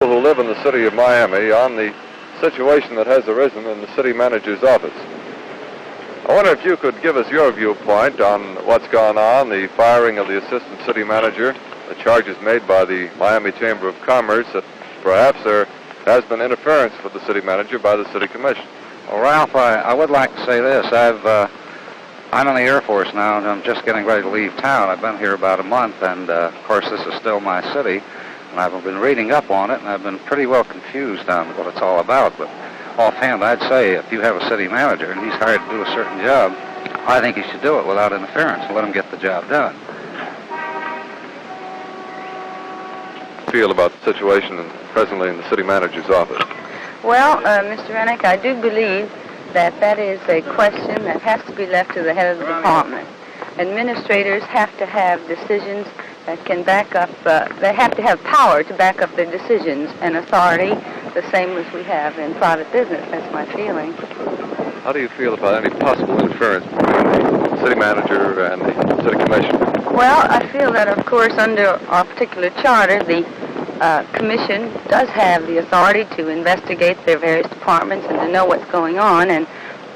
Who live in the city of Miami on the situation that has arisen in the city manager's office. I wonder if you could give us your viewpoint on what's gone on, the firing of the assistant city manager, the charges made by the Miami Chamber of Commerce that perhaps there has been interference with the city manager by the city commission. Well, Ralph, I would like to say this. I'm in the Air Force now, and I'm just getting ready to leave town. I've been here about a month, and of course this is still my city. And I've been reading up on it, and I've been pretty well confused on what it's all about. But offhand, I'd say if you have a city manager and he's hired to do a certain job, I think he should do it without interference and let him get the job done. Feel about the situation presently in the city manager's office? Well, Mr. Rennick, I do believe that is a question that has to be left to the head of the department. Administrators have to have decisions that can back up, they have to have power to back up their decisions and authority, the same as we have in private business. That's my feeling. How do you feel about any possible interference between the city manager and the city commission? Well, I feel that, of course, under our particular charter, the commission does have the authority to investigate their various departments and to know what's going on, and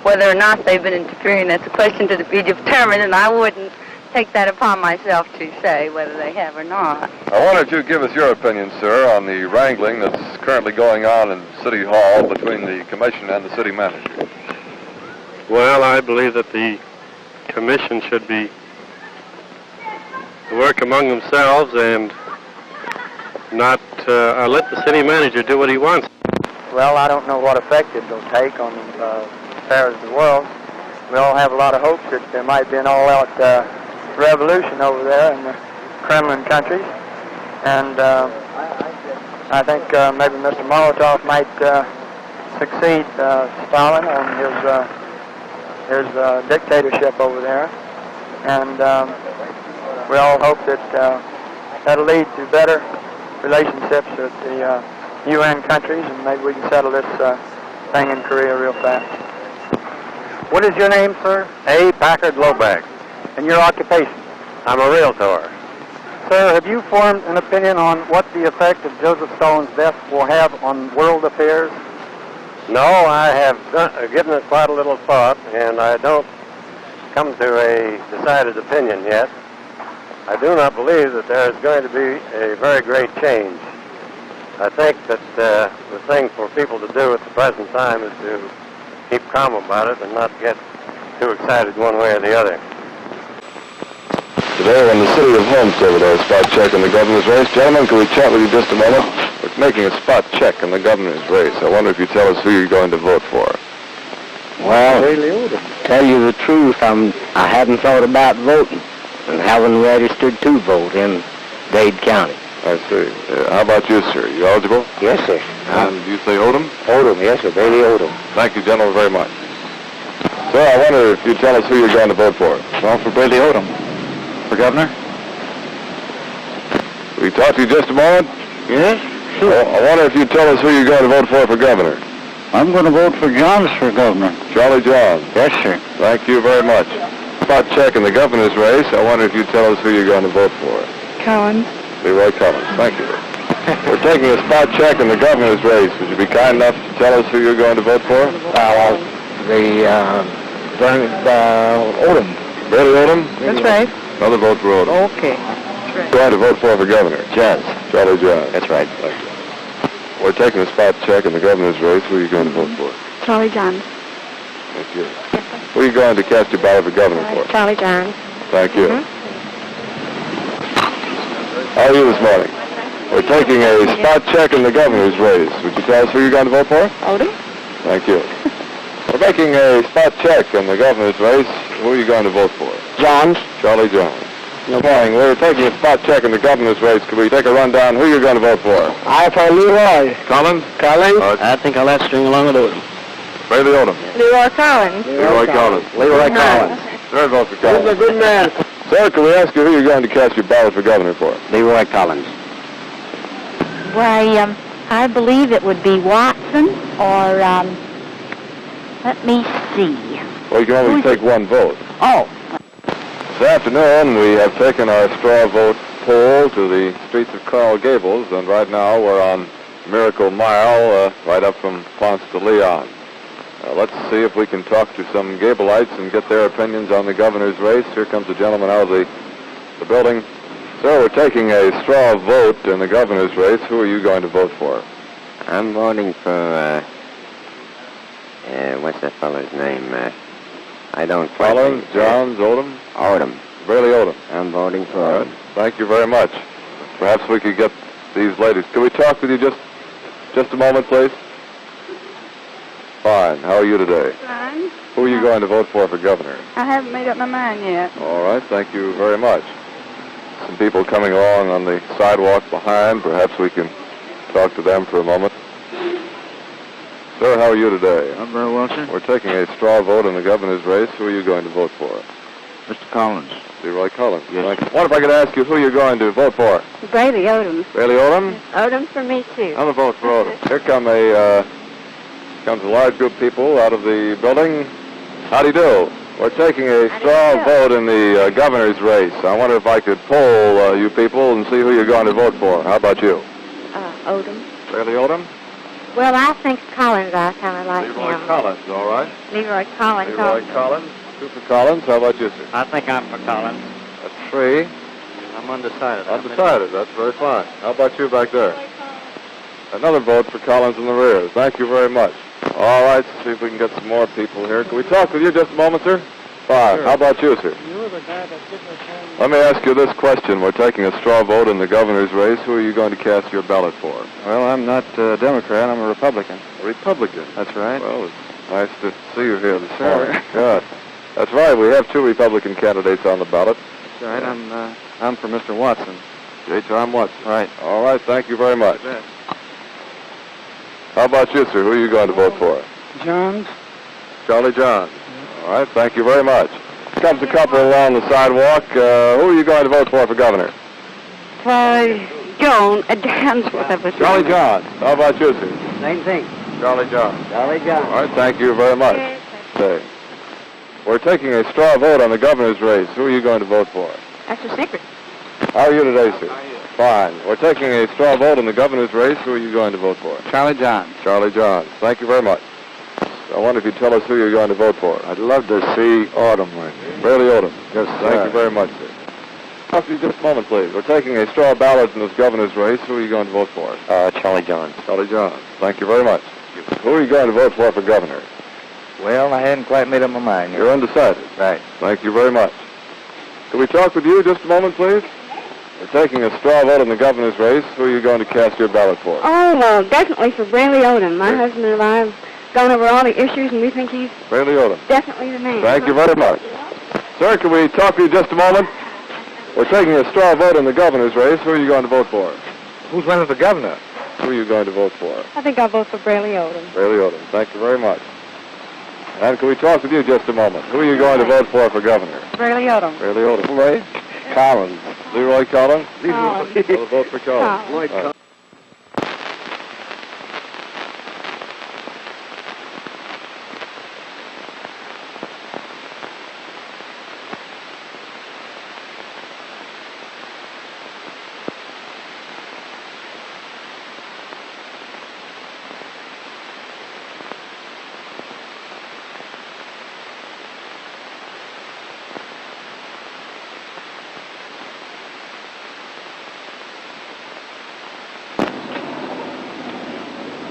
whether or not they've been interfering, that's a question to be determined, and I wouldn't take that upon myself to say whether they have or not. I wonder if you'd give us your opinion, sir, on the wrangling that's currently going on in City Hall between the commission and the city manager. Well, I believe that the commission should be work among themselves and not let the city manager do what he wants. Well, I don't know what effect it'll take on the affairs of the world. We all have a lot of hopes that there might be an all-out revolution over there in the Kremlin countries, and I think maybe Mr. Molotov might succeed Stalin on his dictatorship over there, and we all hope that that'll lead to better relationships with the UN countries, and maybe we can settle this thing in Korea real fast. What is your name, sir? A. Packard Lobag. And your occupation? I'm a realtor. Sir, have you formed an opinion on what the effect of Joseph Stalin's death will have on world affairs? No, I have given it quite a little thought, and I don't come to a decided opinion yet. I do not believe that there is going to be a very great change. I think that the thing for people to do at the present time is to keep calm about it and not get too excited one way or the other. Today in the city of Homestead with our spot check in the governor's race. Gentlemen, can we chat with you just a moment? We're making a spot check in the governor's race. I wonder if you tell us who you're going to vote for. Well, to tell you the truth, I hadn't thought about voting and haven't registered to vote in Dade County. I see. How about you, sir? You eligible? Yes, sir. And you say Odom? Odom, yes, sir. Bailey Odom. Thank you, gentlemen, very much. Sir, I wonder if you'd tell us who you're going to vote for. Well, for Bailey Odom. For governor? Will you talk to you just a moment? Yes, sure. Well, I wonder if you'd tell us who you're going to vote for governor. I'm going to vote for Johns for governor. Charlie Johns. Yes, sir. Thank you very much. Spot check in the governor's race. I wonder if you'd tell us who you're going to vote for. Collins. Leroy Collins. Thank you. We're taking a spot check in the governor's race. Would you be kind enough to tell us who you're going to vote for? Odom. Bailey Odom? That's right. Another vote for Odom. Okay. That's right. Going to vote for governor? Johns. Charlie Johns. That's right. Thank you. We're taking a spot check in the governor's race. Who are you going to vote for? Charlie Johns. Thank you. Who are you going to cast your ballot for governor for? Charlie Johns. Thank you. How are you this morning? We're taking a spot check in the governor's race. Would you tell us who you're going to vote for? Odom. Thank you. We're making a spot check in the governor's race. Who are you going to vote for? Johns. Charlie Johns. Good morning. We're taking a spot check in the governor's race. Could we take a rundown who you're going to vote for? I for Leroy. Collins? Collins? I think I'll have to string along with Odom. Bailey Odom. Leroy Collins. Leroy Collins. Leroy Collins. Third vote for Collins. He's a good man. Sir, can we ask you who you're going to cast your ballot for governor for? Leroy Collins. Why, I believe it would be Watson or, let me see. Well, you can only take one vote. Oh. This afternoon, we have taken our straw vote poll to the streets of Coral Gables, and right now we're on Miracle Mile right up from Ponce de Leon. Let's see if we can talk to some Gablelites and get their opinions on the governor's race. Here comes a gentleman out of the building. Sir, we're taking a straw vote in the governor's race. Who are you going to vote for? I'm voting for, what's that fellow's name? I don't quite Collins, think, Johns, Odom? Odom. Bailey Odom. I'm voting for All right. Odom. Thank you very much. Perhaps we could get these ladies. Can we talk with you just a moment, please? Fine. How are you today? Fine. Who are you going to vote for governor? I haven't made up my mind yet. All right. Thank you very much. Some people coming along on the sidewalk behind. Perhaps we can talk to them for a moment. Sir, how are you today? I'm very well, sir. We're taking a straw vote in the governor's race. Who are you going to vote for? Mr. Collins. Leroy Collins. Yes. Thank you. What if I could ask you who you're going to vote for? Bailey Odom. Bailey Odom? Odom for me, too. I'm a vote for Odom. Here comes a large group of people out of the building. Howdy do. We're taking a straw vote in the governor's race. I wonder if I could poll you people and see who you're going to vote for. How about you? Odom. Bailey Odom? Well, I think Collins, I kind of like Leroy him. Collins, all right. Leroy Collins. Leroy Collins. Two for Collins. How about you, sir? I think I'm for Collins. That's three. I'm undecided. Undecided. That's very fine. How about you back there? Another vote for Collins in the rear. Thank you very much. All right, let's see if we can get some more people here. Can we talk with you just a moment, sir? Fine. Sure. How about you, sir? You're the guy that did the thing. Let me ask you this question. We're taking a straw vote in the governor's race. Who are you going to cast your ballot for? Well, I'm not a Democrat. I'm a Republican. A Republican. That's right. Well, it's nice to see you here this Sure. morning. Good. That's right. We have two Republican candidates on the ballot. That's right. I'm for Mr. Watson. J. Tom Watson. Right. All right. Thank you very much. How about you, sir? Who are you going to vote for? Johns? Charlie Johns. All right. Thank you very much. Comes a couple along the sidewalk. Who are you going to vote for governor? John, John's whatever. Charlie Johns. How about you, sir? Same thing. Charlie Johns. Charlie John. All right. Thank you very much. Okay. We're taking a straw vote on the governor's race. Who are you going to vote for? That's a secret. How are you today, sir? Fine. We're taking a straw vote in the governor's race. Who are you going to vote for? Charlie Johns. Charlie Johns. Thank you very much. I wonder if you'd tell us who you're going to vote for. I'd love to see Odom win. Bailey Odom. Yes, Thank you very much, sir. Talk to you just a moment, please. We're taking a straw ballot in this governor's race. Who are you going to vote for? Charlie John. Charlie Johns. Thank you very much. Who are you going to vote for governor? Well, I hadn't quite made up my mind yet. You're undecided. Right. Thank you very much. Can we talk with you just a moment, please? We're taking a straw vote in the governor's race. Who are you going to cast your ballot for? Oh, well, definitely for Bailey Odom. My husband and I have gone over all the issues, and we think he's Bailey Odom. definitely the man. Thank you very much. Sir, can we talk to you just a moment? We're taking a straw vote in the governor's race. Who are you going to vote for? Who's running for governor? Who are you going to vote for? I think I'll vote for Bailey Odom. Bailey Odom. Thank you very much. And can we talk with you just a moment? Who are you going to vote for governor? Bailey Odom. Bailey Odom. Leroy Collins. Leroy Collins? Collins. We'll vote for Collins. Collins. All right.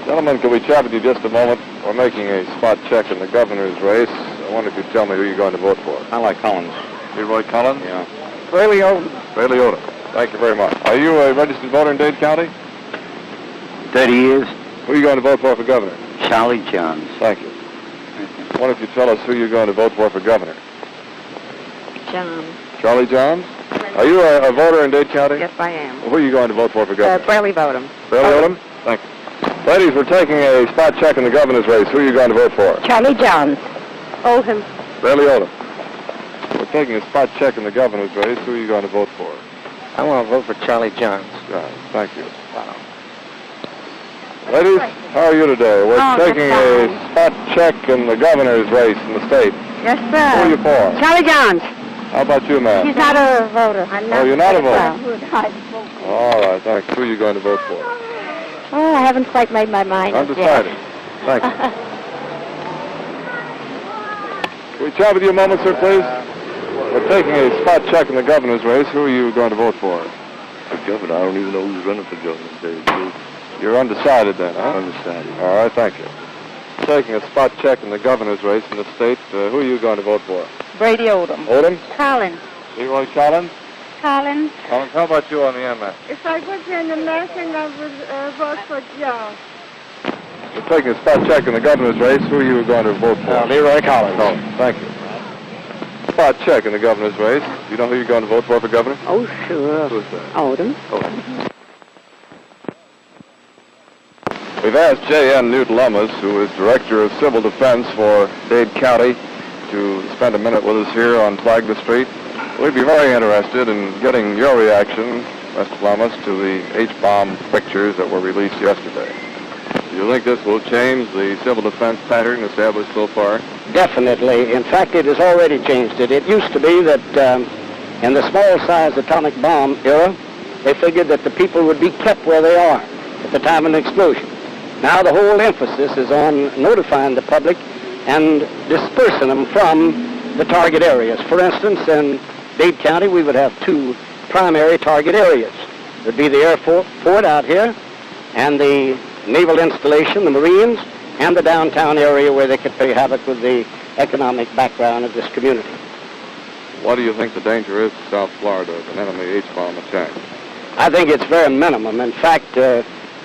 Gentlemen, can we chat with you just a moment? We're making a spot check in the governor's race. I wonder if you'd tell me who you're going to vote for. I like Collins. Leroy Collins? Yeah. Bailey Odom. Bailey Odom. Thank you very much. Are you a registered voter in Dade County? 30 years. Who are you going to vote for governor? Charlie Johns. Thank you. I wonder if you'd tell us who you're going to vote for governor. John. Charlie Johns? Are you a voter in Dade County? Yes, I am. Who are you going to vote for governor? Bailey Odom. Bailey Odom? Thank you. Ladies, we're taking a spot check in the governor's race. Who are you going to vote for? Charlie Johns. Odom. Bailey Odom. We're taking a spot check in the governor's race. Who are you going to vote for? I want to vote for Charlie Johns. Johns. Thank you. Ladies, how are you today? We're taking a spot check in the governor's race in the state. Yes, Who are you sir. for? Charlie Johns. How about you, ma'am? He's not a voter. Oh, you're not a voter? All right, thanks. Who are you going to vote for? Oh, I haven't quite made my mind up Undecided. yet. Thank you. Can we chat with you a moment, sir, please? We're taking a spot check in the governor's race. Who are you going to vote for? For governor, I don't even know who's running for governor. To tell you the truth. You're undecided then, huh? Undecided. All right, thank you. Taking a spot check in the governor's race in the state. Who are you going to vote for? Brady Odom. Odom? Collins. Leroy Collins? Collins. Collins, how about you on the MS? If I was in American, I would vote for Joe. We're taking a spot check in the governor's race. Who are you going to vote for? Leroy Collins. Thank you. Spot check in the governor's race. Do you know who you're going to vote for governor? Oh, sure. Who's that? Odom. We've asked J.N. Newt-Lummis, who is Director of Civil Defense for Dade County, to spend a minute with us here on Flagler Street. We'd be very interested in getting your reaction, Mr. Lummis, to the H-bomb pictures that were released yesterday. Do you think this will change the civil defense pattern established so far? Definitely. In fact, it has already changed it. It used to be that in the small-sized atomic bomb era, they figured that the people would be kept where they are at the time of an explosion. Now the whole emphasis is on notifying the public and dispersing them from the target areas. For instance, in Dade County, we would have two primary target areas. There would be the air fort out here and the naval installation, the Marines, and the downtown area where they could play havoc with the economic background of this community. What do you think the danger is to South Florida of an enemy H-bomb attack? I think it's very minimum. In fact,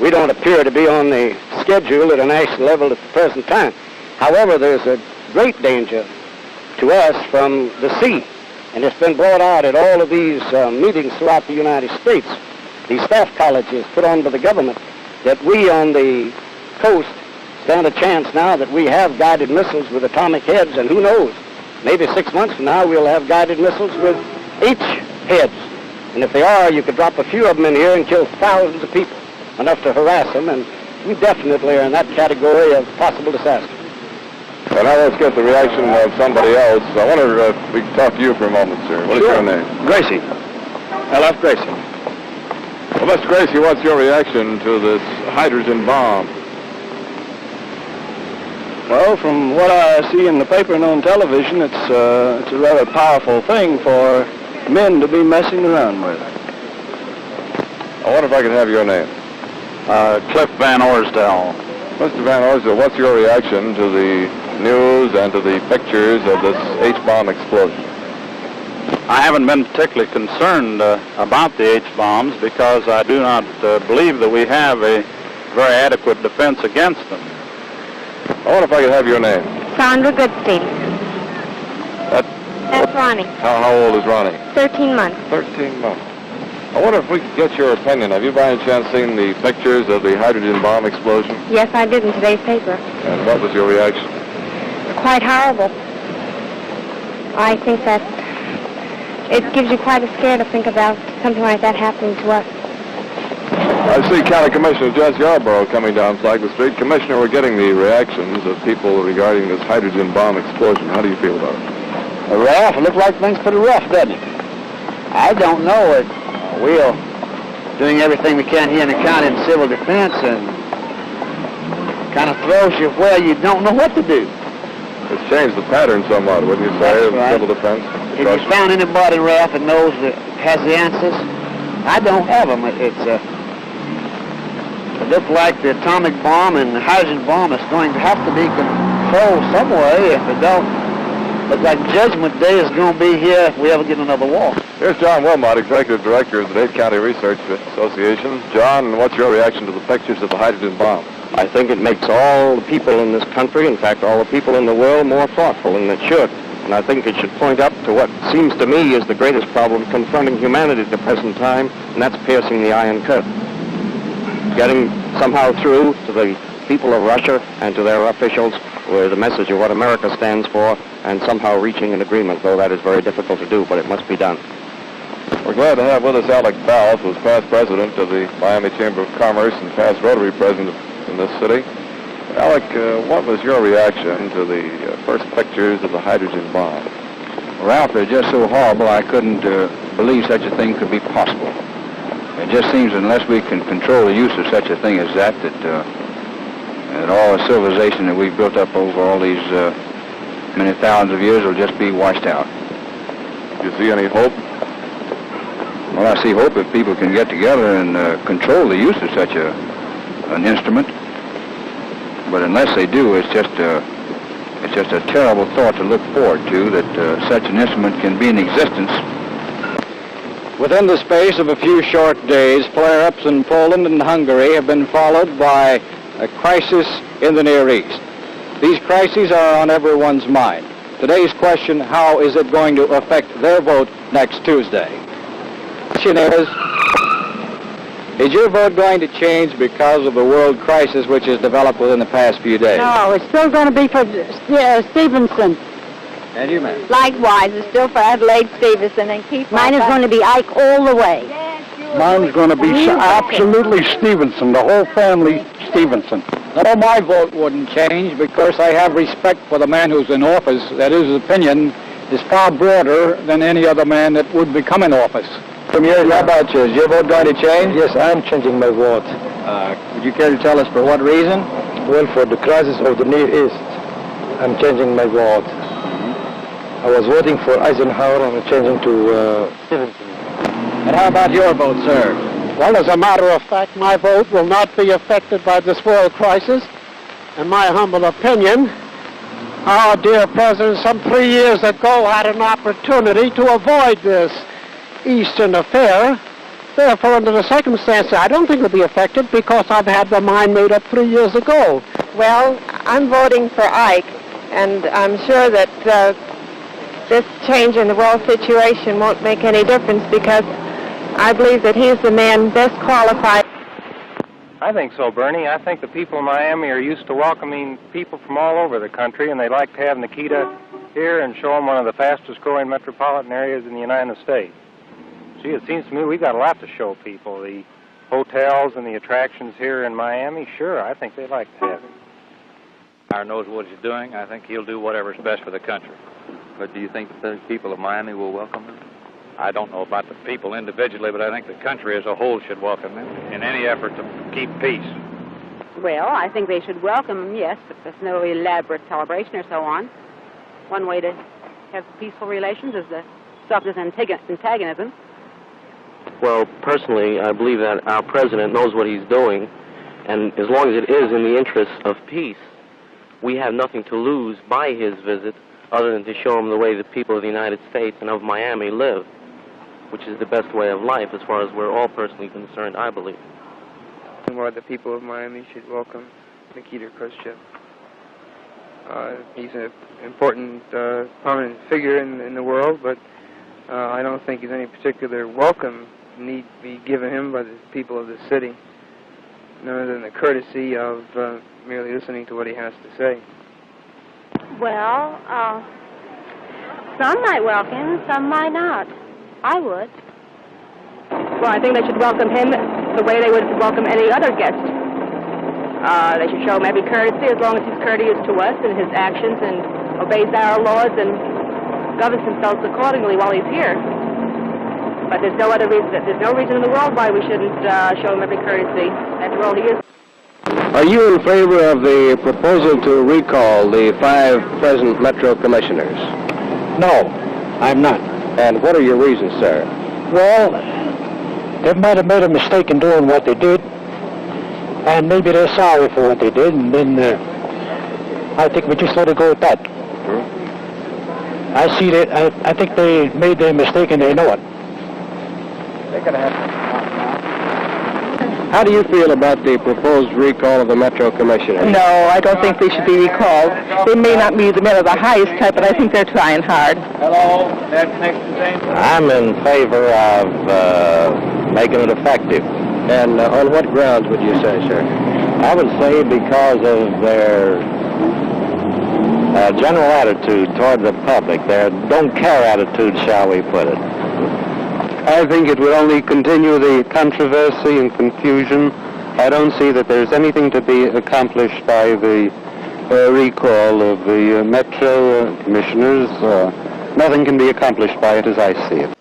we don't appear to be on the schedule at a national level at the present time. However, there's a great danger to us from the sea, and it's been brought out at all of these meetings throughout the United States. These staff colleges put on by the government that we on the coast stand a chance now that we have guided missiles with atomic heads, and who knows, maybe 6 months from now we'll have guided missiles with H heads. And if they are, you could drop a few of them in here and kill thousands of people, enough to harass them, and we definitely are in that category of possible disaster. Well, now let's get the reaction of somebody else. I wonder if we can talk to you for a moment, sir. What is your name? Gracie. L.F. Gracie. Well, Mr. Gracie, what's your reaction to this hydrogen bomb? Well, from what I see in the paper and on television, it's a rather powerful thing for men to be messing around with. I wonder if I could have your name. Cliff Van Orsdale. Mr. Van Orsdale, what's your reaction to the news and to the pictures of this H-bomb explosion? I haven't been particularly concerned about the H-bombs because I do not believe that we have a very adequate defense against them. I wonder if I could have your name. Sandra Goodstein. That's Ronnie. How old is Ronnie? 13 months. 13 months. I wonder if we could get your opinion. Have you by any chance seen the pictures of the hydrogen bomb explosion? Yes, I did in today's paper. And what was your reaction? Quite horrible. I think that it gives you quite a scare to think about something like that happening to us. I see County Commissioner Jess Yarborough coming down Flagler Street. Commissioner, we're getting the reactions of people regarding this hydrogen bomb explosion. How do you feel about it? Ralph, it looks like things pretty rough, doesn't it? I don't know. We're doing everything we can here in the county in civil defense, and kind of throws you where you don't know what to do. It's changed the pattern somewhat, wouldn't you say, of right. civil defense? If you found anybody, Ralph, that knows that has the answers, I don't have them. It looks like the atomic bomb and the hydrogen bomb is going to have to be controlled some way. If it don't, look like Judgment Day is going to be here if we ever get another war. Here's John Wilmot, Executive Director of the Dade County Research Association. John, what's your reaction to the pictures of the hydrogen bomb? I think it makes all the people in this country, in fact all the people in the world, more thoughtful, and it should. And I think it should point up to what seems to me is the greatest problem confronting humanity at the present time, and that's piercing the Iron Curtain. Getting somehow through to the people of Russia and to their officials with the message of what America stands for, and somehow reaching an agreement, though that is very difficult to do, but it must be done. We're glad to have with us Alec Balf, who's past president of the Miami Chamber of Commerce and past Rotary president in this city. Alec, what was your reaction to the first pictures of the hydrogen bomb? Ralph, they're just so horrible I couldn't believe such a thing could be possible. It just seems unless we can control the use of such a thing as that all the civilization that we've built up over all these many thousands of years will just be washed out. Do you see any hope? Well, I see hope if people can get together and control the use of such an instrument. But unless they do, it's just a terrible thought to look forward to, that such an instrument can be in existence. Within the space of a few short days, flare-ups in Poland and Hungary have been followed by a crisis in the Near East. These crises are on everyone's mind. Today's question, how is it going to affect their vote next Tuesday? The question is your vote going to change because of the world crisis which has developed within the past few days? No, it's still going to be for Stevenson. And you, ma'am? Likewise, it's still for Adelaide Stevenson and keep. Mine is going to be Ike all the way. Mine's going to be absolutely Stevenson, the whole family Stevenson. No, my vote wouldn't change because I have respect for the man who's in office, that his opinion is far broader than any other man that would become in office. From your, how about you? Is your vote going to change? Yes, I'm changing my vote. Would you care to tell us for what reason? Well, for the crisis of the Near East, I'm changing my vote. I was voting for Eisenhower and I'm changing to Stevenson. And how about your vote, sir? Well, as a matter of fact, my vote will not be affected by this world crisis. In my humble opinion, our dear President some 3 years ago had an opportunity to avoid this Eastern affair. Therefore, under the circumstances, I don't think it'll be affected because I've had my mind made up 3 years ago. Well, I'm voting for Ike, and I'm sure that this change in the world situation won't make any difference because I believe that he's the man best qualified. I think so, Bernie. I think the people of Miami are used to welcoming people from all over the country, and they like to have Nikita here and show them one of the fastest growing metropolitan areas in the United States. Gee, it seems to me we've got a lot to show people. The hotels and the attractions here in Miami, sure, I think they'd like to have him. Our knows what he's doing. I think he'll do whatever's best for the country. But do you think the people of Miami will welcome him? I don't know about the people individually, but I think the country as a whole should welcome him in any effort to keep peace. Well, I think they should welcome him, yes, but there's no elaborate celebration or so on. One way to have peaceful relations is to stop this antagonism. Well, personally, I believe that our president knows what he's doing, and as long as it is in the interests of peace, we have nothing to lose by his visit other than to show him the way the people of the United States and of Miami live, which is the best way of life as far as we're all personally concerned, I believe. Why the people of Miami should welcome Nikita Khrushchev. He's an important, prominent figure in the world, but I don't think there's any particular welcome need be given him by the people of the city, other than the courtesy of merely listening to what he has to say. Well, some might welcome, some might not. I would. Well, I think they should welcome him the way they would welcome any other guest. They should show him every courtesy as long as he's courteous to us in his actions and obeys our laws and governs himself accordingly while he's here. But there's no other reason. There's no reason in the world why we shouldn't show him every courtesy. After all, he is. Are you in favor of the proposal to recall the 5 present Metro Commissioners? No, I'm not. And what are your reasons, sir? Well, they might have made a mistake in doing what they did, and maybe they're sorry for what they did, and then I think we just let it go at that. I see that. I think they made their mistake and they know it. They're going to have. How do you feel about the proposed recall of the Metro Commissioners? No, I don't think they should be recalled. They may not be the men of the highest type, but I think they're trying hard. Hello, that's next to James. I'm in favor of making it effective. And on what grounds would you say, sir? I would say because of their general attitude toward the public, their don't-care attitude, shall we put it. I think it will only continue the controversy and confusion. I don't see that there's anything to be accomplished by the recall of the Metro Commissioners. Nothing can be accomplished by it as I see it.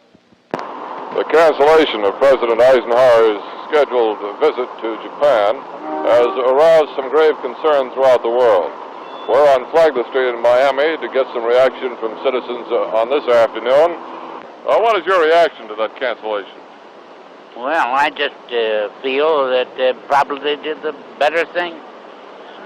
The cancellation of President Eisenhower's scheduled visit to Japan has aroused some grave concern throughout the world. We're on Flagler Street in Miami to get some reaction from citizens on this afternoon. What is your reaction to that cancellation? Well, I just feel that probably they did the better thing.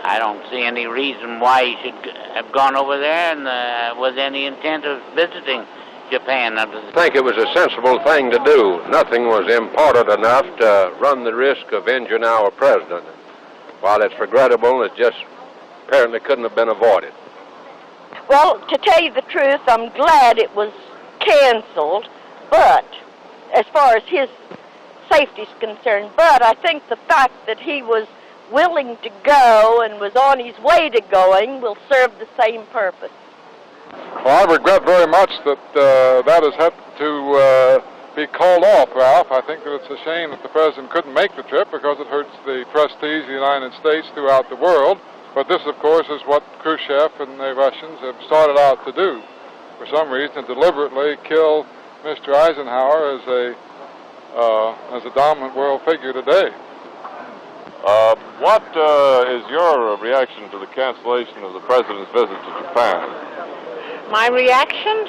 I don't see any reason why he should have gone over there and with any intent of visiting Japan. I think it was a sensible thing to do. Nothing was important enough to run the risk of injuring our president. While it's regrettable, it just apparently couldn't have been avoided. Well, to tell you the truth, I'm glad it was canceled, but as far as his safety is concerned, but I think the fact that he was willing to go and was on his way to going will serve the same purpose. Well, I regret very much that that has had to be called off, Ralph. I think that it's a shame that the president couldn't make the trip because it hurts the prestige of the United States throughout the world. But this, of course, is what Khrushchev and the Russians have started out to do. For some reason, deliberately kill Mr. Eisenhower as a dominant world figure today. What is your reaction to the cancellation of the president's visit to Japan? My reaction?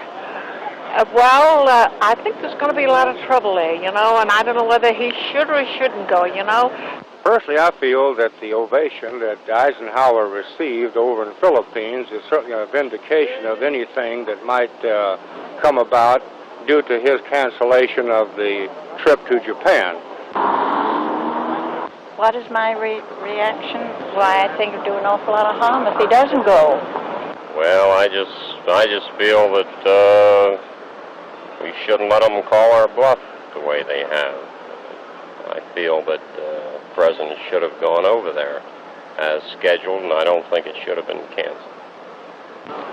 I think there's going to be a lot of trouble there, and I don't know whether he should or he shouldn't go, Personally, I feel that the ovation that Eisenhower received over in the Philippines is certainly a vindication of anything that might come about due to his cancellation of the trip to Japan. What is my reaction? Why, I think it'll do an awful lot of harm if he doesn't go. Well, I just feel that we shouldn't let them call our bluff the way they have. I feel that the president should have gone over there as scheduled, and I don't think it should have been canceled.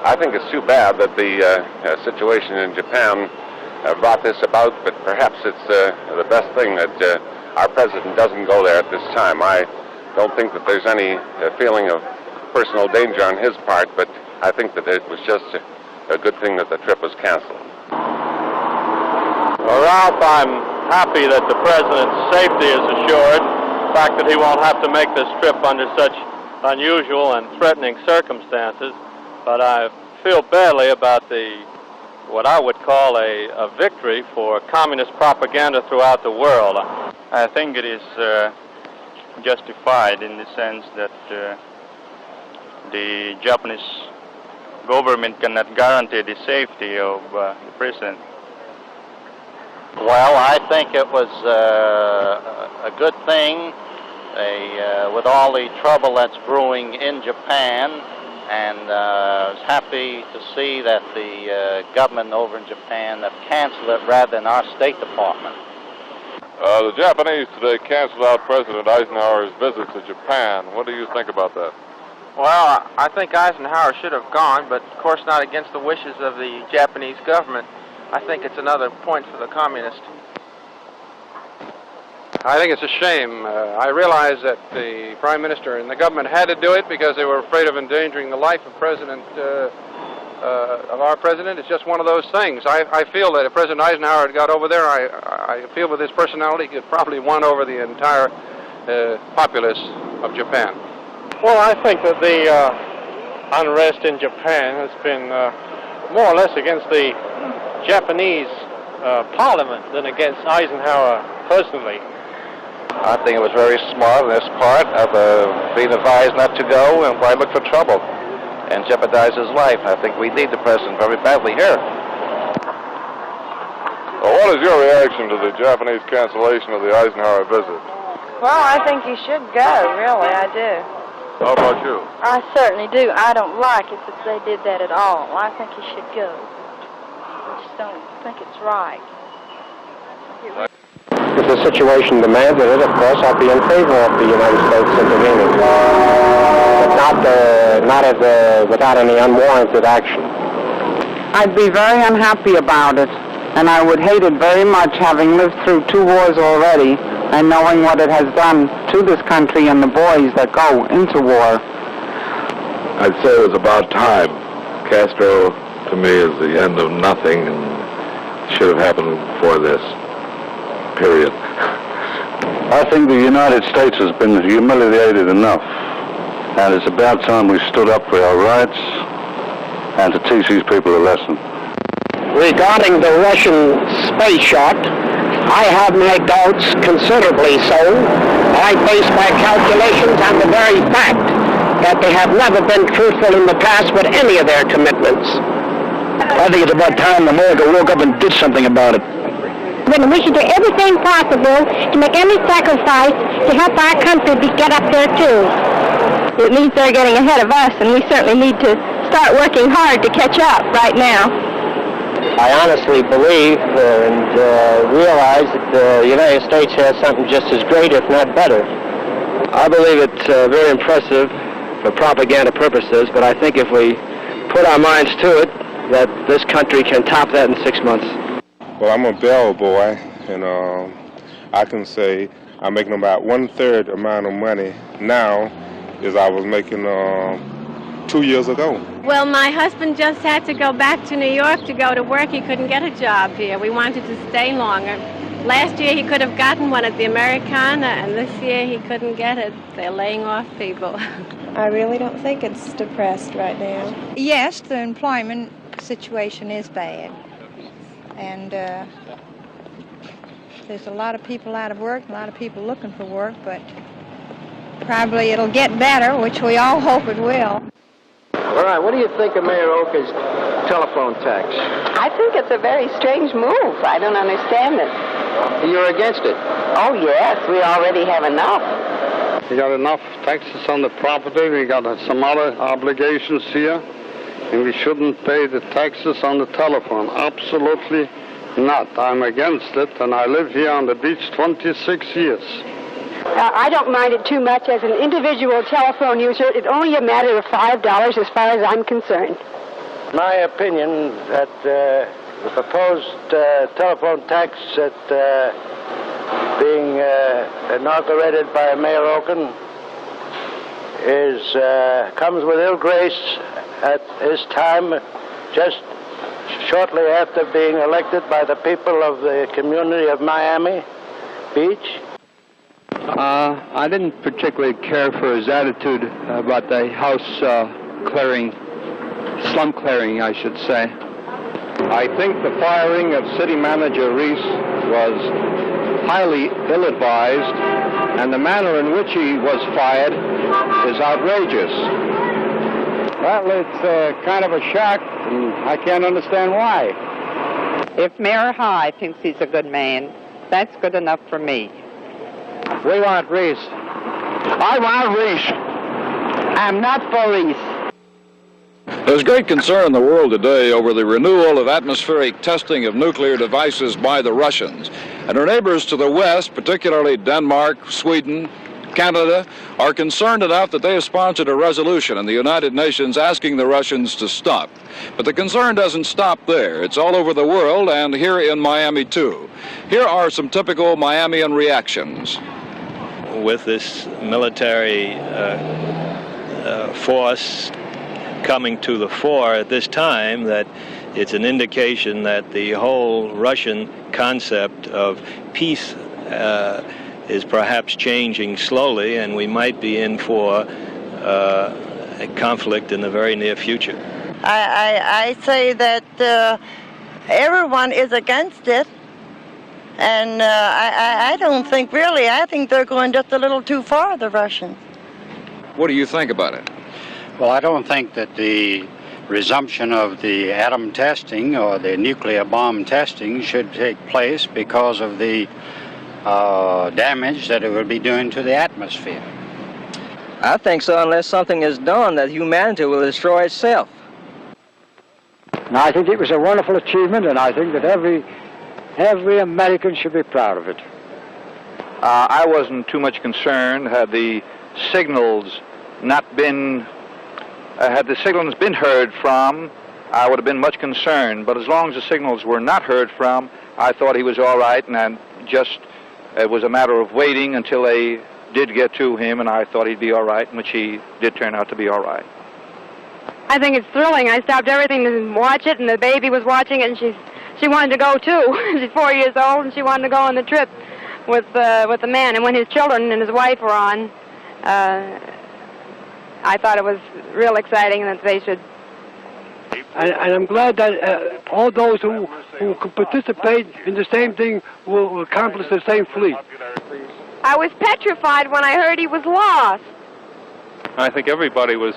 I think it's too bad that the situation in Japan brought this about, but perhaps it's the best thing that our president doesn't go there at this time. I don't think that there's any feeling of personal danger on his part, but I think that it was just a good thing that the trip was canceled. Well, Ralph, I'm happy that the president's safety is assured. The fact that he won't have to make this trip under such unusual and threatening circumstances. But I feel badly about what I would call a victory for communist propaganda throughout the world. I think it is justified in the sense that the Japanese government cannot guarantee the safety of the president. Well, I think it was a good thing with all the trouble that's brewing in Japan, and I was happy to see that the government over in Japan have canceled it rather than our State Department. The Japanese today canceled out President Eisenhower's visit to Japan. What do you think about that? Well, I think Eisenhower should have gone, but of course not against the wishes of the Japanese government. I think it's another point for the communists. I think it's a shame. I realize that the Prime Minister and the government had to do it because they were afraid of endangering the life of our president. It's just one of those things. I feel that if President Eisenhower had got over there, I feel with his personality he could probably won over the entire populace of Japan. Well, I think that the unrest in Japan has been more or less against the Japanese parliament than against Eisenhower personally. I think it was very smart on his part of being advised not to go and why look for trouble and jeopardize his life. I think we need the president very badly here. Well, what is your reaction to the Japanese cancellation of the Eisenhower visit? Well, I think you should go, really, I do. How about you? I certainly do. I don't like it that they did that at all. I think he should go. I just don't think it's right. If the situation demanded it, of course, I'd be in favor of the United States intervening, but not without any unwarranted action. I'd be very unhappy about it, and I would hate it very much, having lived through 2 wars already and knowing what it has done to this country and the boys that go into war. I'd say it was about time. Castro, to me, is the end of nothing and should have happened before this. period. I think the United States has been humiliated enough, and it's about time we stood up for our rights and to teach these people a lesson. Regarding the Russian space shot, I have my doubts, considerably so. I base my calculations on the very fact that they have never been truthful in the past with any of their commitments. I think it's about time America woke up and did something about it. But we should do everything possible to make any sacrifice to help our country get up there too. It means they're getting ahead of us, and we certainly need to start working hard to catch up right now. I honestly believe and realize that the United States has something just as great, if not better. I believe it's very impressive for propaganda purposes, but I think if we put our minds to it, that this country can top that in 6 months. Well, I'm a bell boy, and I can say I'm making about 1/3 amount of money now as I was making 2 years ago. Well, my husband just had to go back to New York to go to work. He couldn't get a job here. We wanted to stay longer. Last year he could have gotten one at the Americana, and this year he couldn't get it. They're laying off people. I really don't think it's depressed right now. Yes, the employment situation is bad. And there's a lot of people out of work, a lot of people looking for work, but probably it'll get better, which we all hope it will. All right, what do you think of Mayor Oaker's telephone tax? I think it's a very strange move. I don't understand it. You're against it? Oh, yes, we already have enough. We got enough taxes on the property. We got some other obligations here. And we shouldn't pay the taxes on the telephone. Absolutely not. I'm against it, and I live here on the beach 26 years. I don't mind it too much. As an individual telephone user, it's only a matter of $5 as far as I'm concerned. My opinion that the proposed telephone tax that being inaugurated by Mayor Oaken comes with ill grace at his time, just shortly after being elected by the people of the community of Miami Beach. I didn't particularly care for his attitude about the house clearing, slum clearing, I should say. I think the firing of City Manager Reese was highly ill-advised, and the manner in which he was fired is outrageous. Well, it's kind of a shock, and I can't understand why. If Mayor High thinks he's a good man, that's good enough for me. We want Reese. I want Reese. I'm not for Reese. There's great concern in the world today over the renewal of atmospheric testing of nuclear devices by the Russians. And our neighbors to the west, particularly Denmark, Sweden, Canada, are concerned enough that they have sponsored a resolution in the United Nations asking the Russians to stop. But the concern doesn't stop there. It's all over the world and here in Miami, too. Here are some typical Miamian reactions. With this military force coming to the fore at this time, that it's an indication that the whole Russian concept of peace is perhaps changing slowly, and we might be in for a conflict in the very near future. I say that everyone is against it, and I don't think really, I think they're going just a little too far, the Russians. What do you think about it? Well, I don't think that the resumption of the atom testing or the nuclear bomb testing should take place because of the damage that it would be doing to the atmosphere. I think so, unless something is done that humanity will destroy itself. Now, I think it was a wonderful achievement, and I think that every American should be proud of it. I wasn't too much concerned had the signals not been, had the signals been heard from, I would have been much concerned. But as long as the signals were not heard from, I thought he was all right, and it was a matter of waiting until they did get to him, and I thought he'd be all right, which he did turn out to be all right. I think it's thrilling. I stopped everything to watch it, and the baby was watching it, and she wanted to go too. She's 4 years old, and she wanted to go on the trip. with the man, and when his children and his wife were on, I thought it was real exciting that they should. And I'm glad that all those who can participate in the same thing will accomplish the same fleet. I was petrified when I heard he was lost. I think everybody was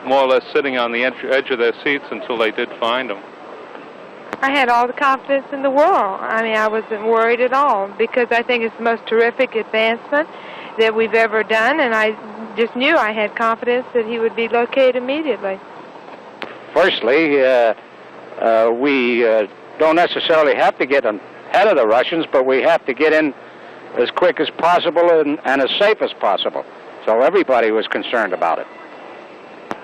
more or less sitting on the edge of their seats until they did find him. I had all the confidence in the world. I mean, I wasn't worried at all because I think it's the most terrific advancement that we've ever done, and I just knew I had confidence that he would be located immediately. Firstly, we don't necessarily have to get ahead of the Russians, but we have to get in as quick as possible and as safe as possible. So everybody was concerned about it.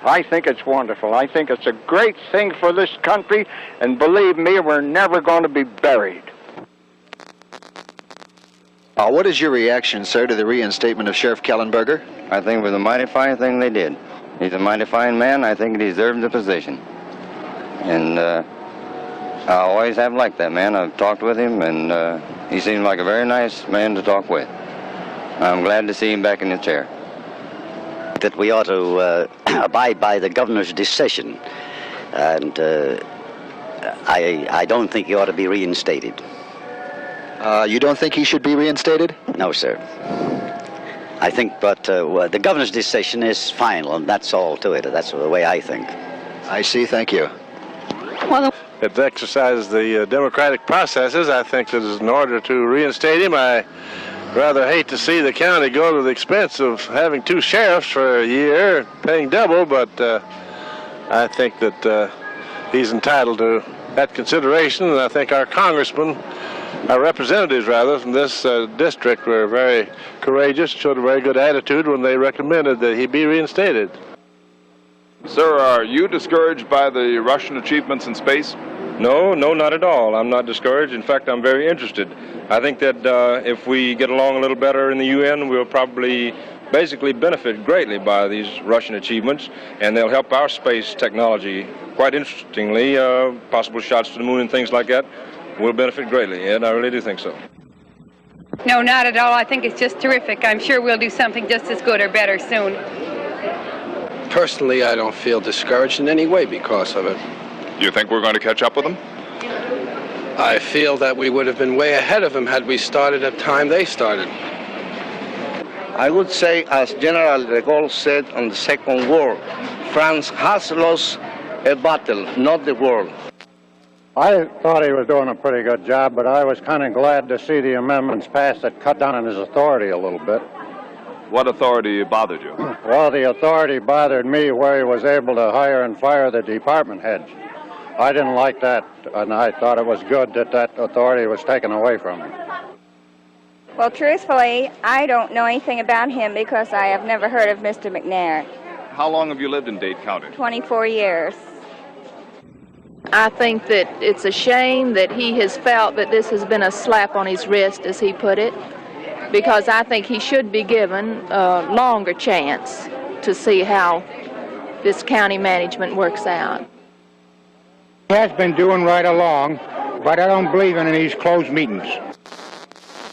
I think it's wonderful. I think it's a great thing for this country, and believe me, we're never going to be buried. What is your reaction, sir, to the reinstatement of Sheriff Kellenberger? I think it was a mighty fine thing they did. He's a mighty fine man. I think he deserves the position. And I always have liked that man. I've talked with him, and he seems like a very nice man to talk with. I'm glad to see him back in the chair. That we ought to abide by the governor's decision, and I don't think he ought to be reinstated. You don't think he should be reinstated? No, sir. I think, but the governor's decision is final, and that's all to it. That's the way I think. I see. Thank you. Well, it exercises the democratic processes. I think that in order to reinstate him, I rather hate to see the county go to the expense of having two sheriffs for a year, paying double, but I think that he's entitled to that consideration, and I think our congressmen, our representatives rather, from this district were very courageous, showed a very good attitude when they recommended that he be reinstated. Sir, are you discouraged by the Russian achievements in space? No, not at all. I'm not discouraged. In fact, I'm very interested. I think that if we get along a little better in the UN, we'll probably basically benefit greatly by these Russian achievements, and they'll help our space technology. Quite interestingly, possible shots to the moon and things like that will benefit greatly, and I really do think so. No, not at all. I think it's just terrific. I'm sure we'll do something just as good or better soon. Personally, I don't feel discouraged in any way because of it. You think we're going to catch up with them? I feel that we would have been way ahead of them had we started at the time they started. I would say, as General de Gaulle said on the Second War, France has lost a battle, not the world. I thought he was doing a pretty good job, but I was kind of glad to see the amendments passed that cut down on his authority a little bit. What authority bothered you? Well, the authority bothered me where he was able to hire and fire the department heads. I didn't like that, and I thought it was good that that authority was taken away from him. Well, truthfully, I don't know anything about him because I have never heard of Mr. McNair. How long have you lived in Dade County? 24 years. I think that it's a shame that he has felt that this has been a slap on his wrist, as he put it, because I think he should be given a longer chance to see how this county management works out. He has been doing right along, but I don't believe in these closed meetings.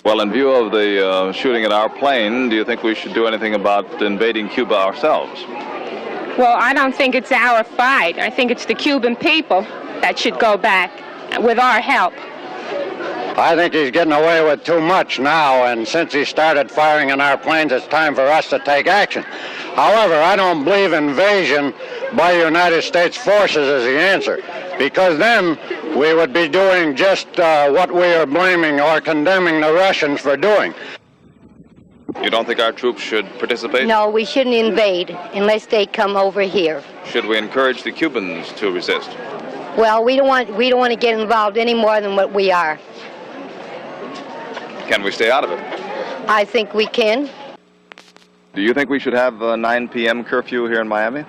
Well, in view of the shooting at our plane, do you think we should do anything about invading Cuba ourselves? Well, I don't think it's our fight. I think it's the Cuban people that should go back with our help. I think he's getting away with too much now, and since he started firing on our planes, it's time for us to take action. However, I don't believe invasion by United States forces is the answer, because then we would be doing just what we are blaming or condemning the Russians for doing. You don't think our troops should participate? No, we shouldn't invade unless they come over here. Should we encourage the Cubans to resist? Well, we don't want to get involved any more than what we are. Can we stay out of it? I think we can. Do you think we should have a 9 p.m. curfew here in Miami?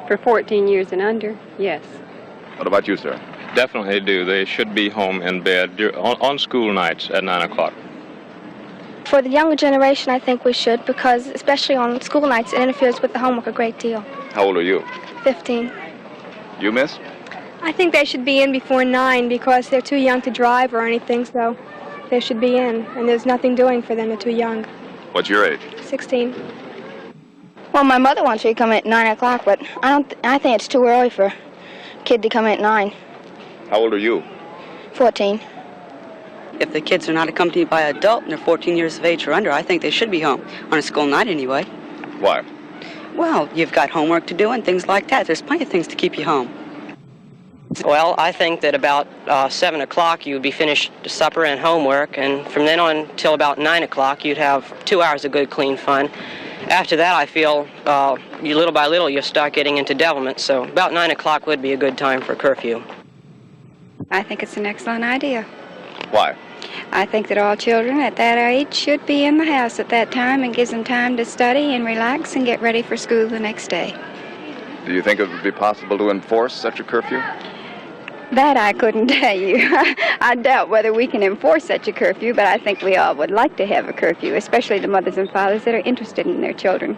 For 14 years and under, yes. What about you, sir? Definitely do. They should be home in bed on school nights at 9 o'clock. For the younger generation, I think we should, because especially on school nights, it interferes with the homework a great deal. How old are you? 15. You, miss? I think they should be in before 9 because they're too young to drive or anything, so they should be in, and there's nothing doing for them. They're too young. What's your age? 16. Well, my mother wants her to come at 9 o'clock, but I think it's too early for a kid to come at 9. How old are you? 14. If the kids are not accompanied by an adult and they're 14 years of age or under, I think they should be home on a school night anyway. Why? Well, you've got homework to do and things like that. There's plenty of things to keep you home. Well, I think that about 7 o'clock you would be finished supper and homework, and from then on till about 9 o'clock you'd have 2 hours of good, clean fun. After that, I feel little by little you'll start getting into devilment, so about 9 o'clock would be a good time for curfew. I think it's an excellent idea. Why? I think that all children at that age should be in the house at that time and gives them time to study and relax and get ready for school the next day. Do you think it would be possible to enforce such a curfew? That I couldn't tell you. I doubt whether we can enforce such a curfew, but I think we all would like to have a curfew, especially the mothers and fathers that are interested in their children.